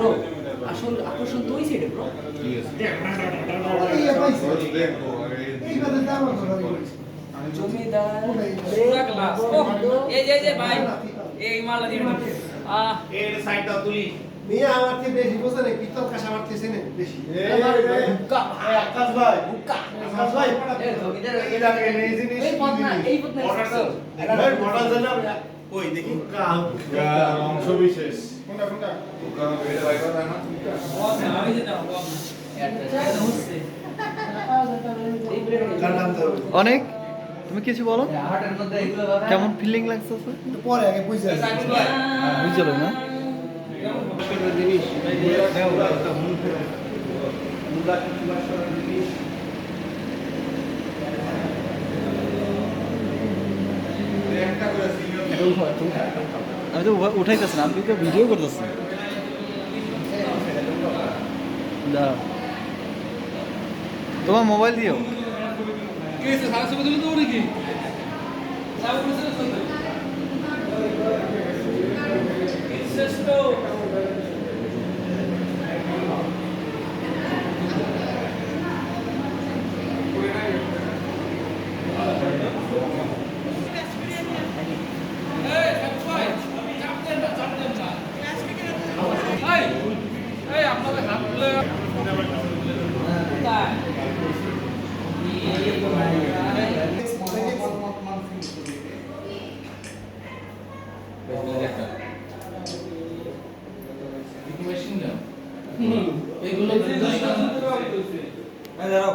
Bro আসল আকর্ষণ তো ওই সাইডে ব্রো। জমিদার পুরা ক্লাস এই যে ভাই এই মালা দিয়ে এর সাইড দাও তুলি মিয়া আমার থেকে বেশি বোঝে না পিতল কাশ আমার থেকে নেই বেশি আকাশ ভাই আকাশ ভাই এই জমিদার এই লাগে এই জিনিস এই বদনা অর্ডার দাও ভাই মডেল জানা ওই দেখি অংশ বিশেষ কোনটা কোনটা আমি যেটা অনেক তুমি কিছু বলো কেমন ফিলিং লাগছে পরে আগে বুঝে বুঝলো না আমি তো উঠাইতেছি না আপনি তো ভিডিও করতেছেন দাঁড়াও তোমার মোবাইল দিও কি হইছে সারা ছবি তুলে দেবো নাকি সারা ছবি তুলে দেবো শ্রেষ্ঠ আপনাদের হাত তুলে এগুলো দাঁড়াও